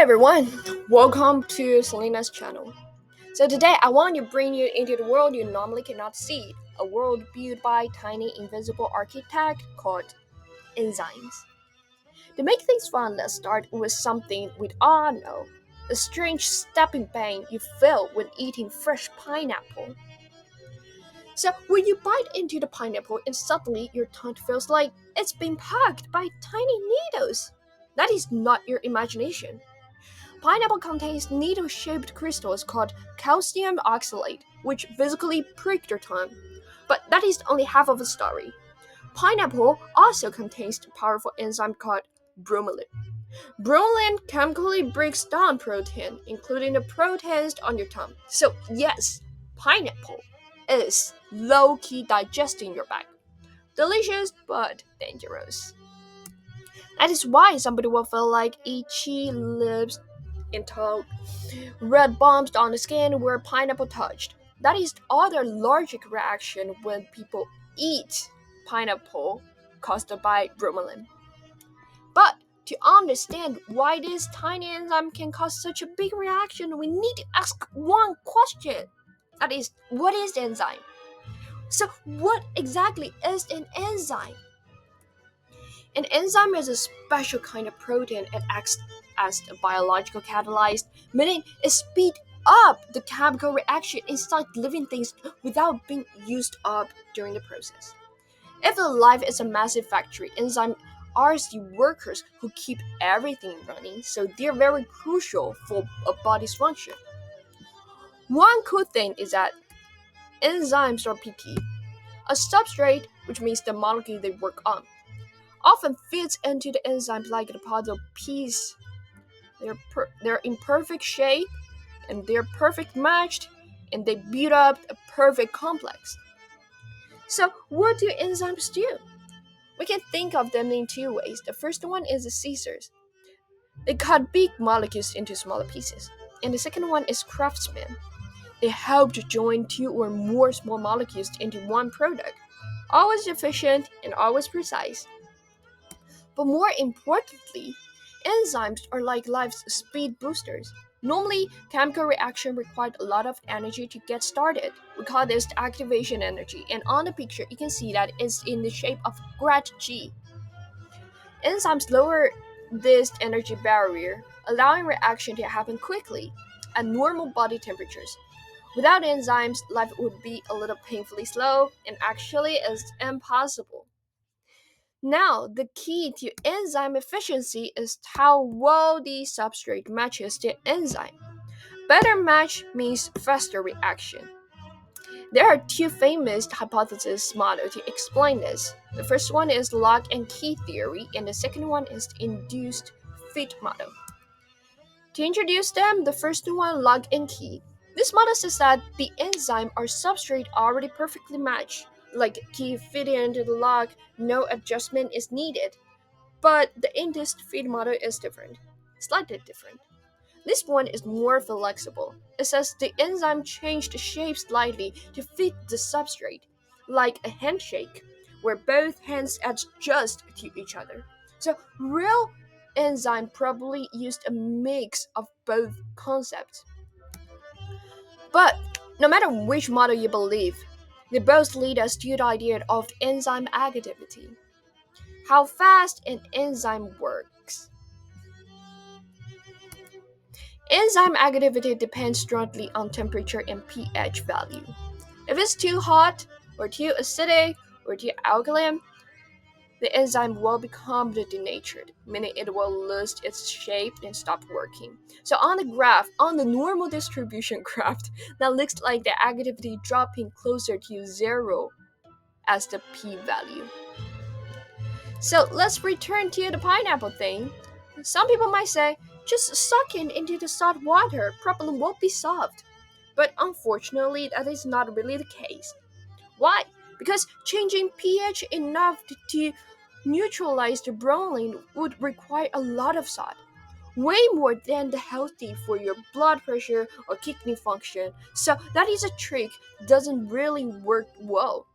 everyone, welcome to SELINA's channel. So today I want to bring you into the world you normally cannot see, a world built by tiny invisible architect called enzymes. To make things fun, let's start with something we all know, the strange stepping pain you feel when eating fresh pineapple. So when you bite into the pineapple and suddenly your tongue feels like it's being poked by tiny needles. That is not your imagination. Pineapple contains needle-shaped crystals called calcium oxalate, which physically prick your tongue. But that is only half of the story. Pineapple also contains a powerful enzyme called bromelain. Bromelain chemically breaks down protein, including the proteins on your tongue. So yes, pineapple is low-key digesting your bag. Delicious but dangerous. That is why somebody will feel like itchy lips and tongue, red bumps on the skin where pineapple touched. That is other allergic reaction when people eat pineapple caused by bromelain. But to understand why this tiny enzyme can cause such a big reaction, we need to ask one question. That is, what is enzyme? So, what exactly is an enzyme? An enzyme is a special kind of protein. It acts as a biological catalyst, meaning it speeds up the chemical reaction inside living things without being used up during the process. If a life is a massive factory, enzymes are the workers who keep everything running, so they're very crucial for a body's function. One cool thing is that enzymes are picky. A substrate, which means the molecule they work on, often fits into the enzymes like a puzzle piece. They're in perfect shape and they're perfect matched and they build up a perfect complex. So what do enzymes do? We can think of them in two ways. The first one is the scissors. They cut big molecules into smaller pieces. And the second one is craftsman. They help to join two or more small molecules into one product. Always efficient and always precise. But more importantly, enzymes are like life's speed boosters. Normally, chemical reaction require a lot of energy to get started. We call this the activation energy, and on the picture you can see that it's in the shape of grad G. Enzymes lower this energy barrier, allowing reaction to happen quickly at normal body temperatures. Without enzymes, life would be a little painfully slow and actually is impossible. Now, the key to enzyme efficiency is how well the substrate matches the enzyme. Better match means faster reaction. There are two famous hypothesis models to explain this. The first one is lock and key theory, and the second one is the induced fit model. To introduce them, the first one, lock and key. This model says that the enzyme or substrate already perfectly match, like key fitting into the lock, no adjustment is needed. But the induced feed model is different, slightly different. This one is more flexible. It says the enzyme changed shape slightly to fit the substrate, like a handshake, where both hands adjust to each other. So real enzyme probably used a mix of both concepts. But no matter which model you believe, they both lead us to the idea of enzyme activity, how fast an enzyme works. Enzyme activity depends strongly on temperature and pH value. If it's too hot, or too acidic, or too alkaline, the enzyme will become denatured, meaning it will lose its shape and stop working. So on the graph, on the normal distribution graph, that looks like the activity dropping closer to zero as the p-value. So let's return to the pineapple thing. Some people might say, just suck it into the salt water, problem won't be solved. But unfortunately, that is not really the case. Why? Because changing pH enough to neutralize the bromelain would require a lot of salt. Way more than the healthy for your blood pressure or kidney function. So that is a trick, doesn't really work well.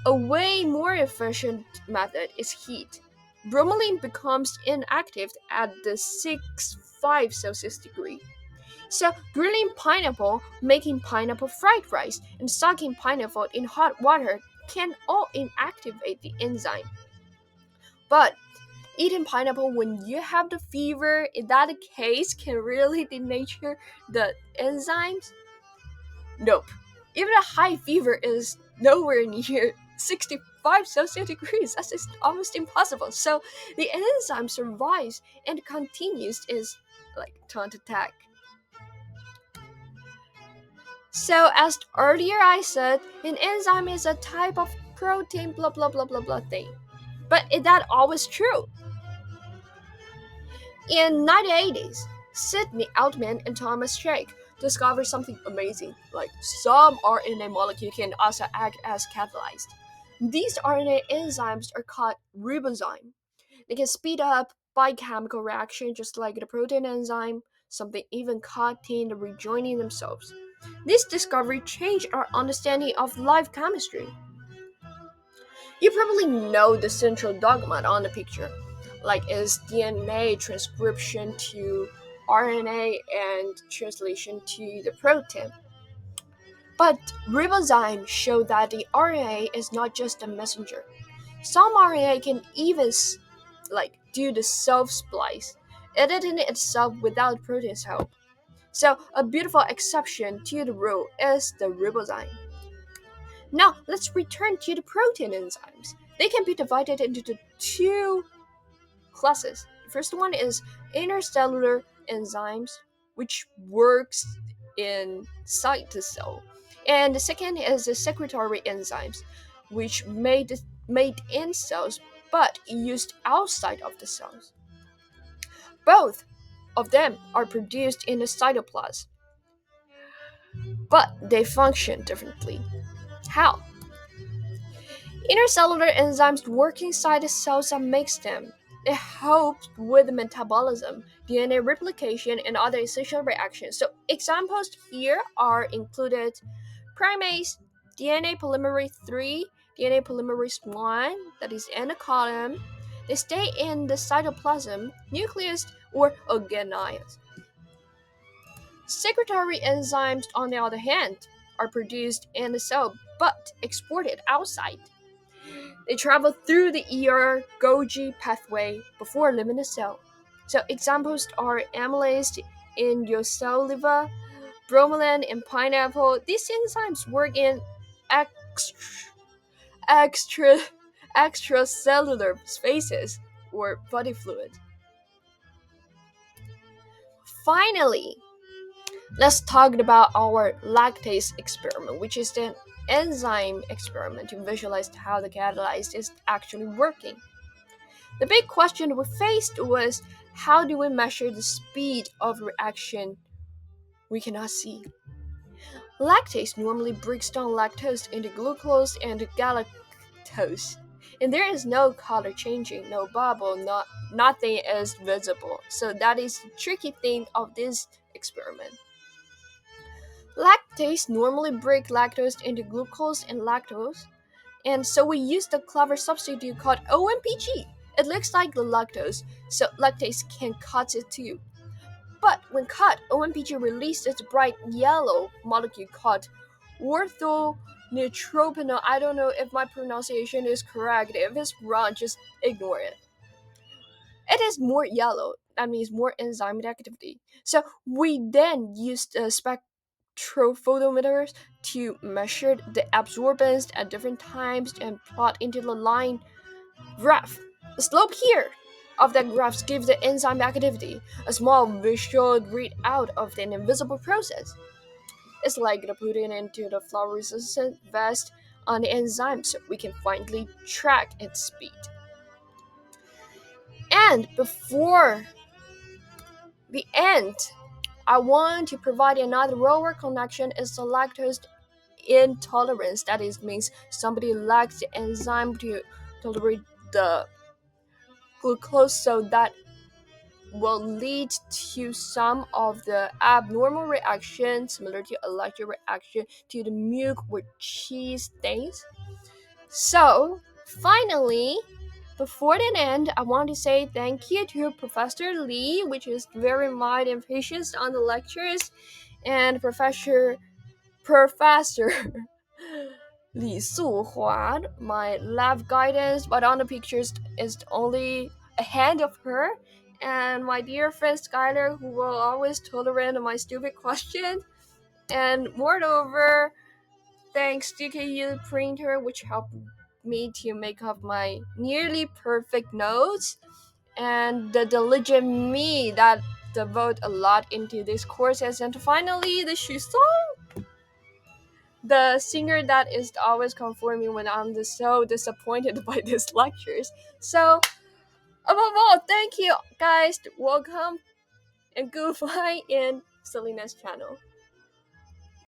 A way more efficient method is heat. Bromelain becomes inactive at the 6.5 Celsius degree. So, grilling pineapple, making pineapple fried rice, and soaking pineapple in hot water can all inactivate the enzyme. But eating pineapple when you have the fever, in that case, can really denature the enzymes? Nope. Even a high fever is nowhere near 65 Celsius degrees. That's just almost impossible. So the enzyme survives and continues its taunt attack. So as earlier I said, an enzyme is a type of protein blah blah blah blah blah thing. But is that always true? In 1980s, Sidney Altman and Thomas Drake discovered something amazing, like some RNA molecule can also act as catalyzed. These RNA enzymes are called ribozyme. They can speed up biochemical reaction just like the protein enzyme, something even contain the rejoining themselves. This discovery changed our understanding of life chemistry. You probably know the central dogma on the picture, like is DNA transcription to RNA and translation to the protein. But ribozyme showed that the RNA is not just a messenger. Some RNA can even do the self-splice, editing itself without protein's help. So a beautiful exception to the rule is the ribozyme. Now, let's return to the protein enzymes. They can be divided into the two classes. The first one is intercellular enzymes, which works inside the cell. And the second is the secretory enzymes, which made in cells but used outside of the cells. Both of them are produced in the cytoplasm, but they function differently. How? Intercellular enzymes work inside the cells that makes them. They help with metabolism, DNA replication, and other essential reactions. So examples here are included primase, DNA polymerase 3, DNA polymerase 1, that is in a column. They stay in the cytoplasm, nucleus, or organelles. Secretory enzymes, on the other hand, are produced in the cell but exported outside. They travel through the Golgi pathway before leaving the cell. So examples are amylase in your cell liver, bromelain in pineapple. These enzymes work in extra, extra, extracellular spaces or body fluid. Finally, let's talk about our lactase experiment, which is the enzyme experiment to visualize how the catalyst is actually working. The big question we faced was how do we measure the speed of reaction we cannot see? Lactase normally breaks down lactose into glucose and galactose. And there is no color changing, no bubble, nothing is visible. So that is the tricky thing of this experiment. Lactase normally breaks lactose into glucose and lactose, and so we used a clever substitute called OMPG. It looks like the lactose, so lactase can cut it too. But when cut, OMPG released its bright yellow molecule called orthonitrophenol. I don't know if my pronunciation is correct. If it's wrong, just ignore it. It is more yellow. That means more enzyme activity. So we then used spectrophotometers to measure the absorbance at different times and plot into the line graph. The slope here of that graph gives the enzyme activity, a small visual readout of an invisible process. It's like the putting into the fluorescent vest on the enzyme so we can finally track its speed. And before the end, I want to provide another lower connection is the lactose intolerance. That is means somebody lacks the enzyme to tolerate the glucose, so that will lead to some of the abnormal reactions similar to allergic reaction to the milk or cheese things. So finally, Before the end, I want to say thank you to Professor Lee, which is very mild and patient on the lectures, and Professor Li Suhuan, my lab guidance, but on the pictures is only a hand of her, and my dear friend Skylar, who will always tolerate my stupid questions, and moreover, thanks to KU printer, which helped me to make up my nearly perfect notes, and the diligent me that devote a lot into these courses, and finally the Shusong, the singer that is always comforting me when I'm just so disappointed by these lectures. So above all, thank you guys. Welcome and goodbye in Selina's channel.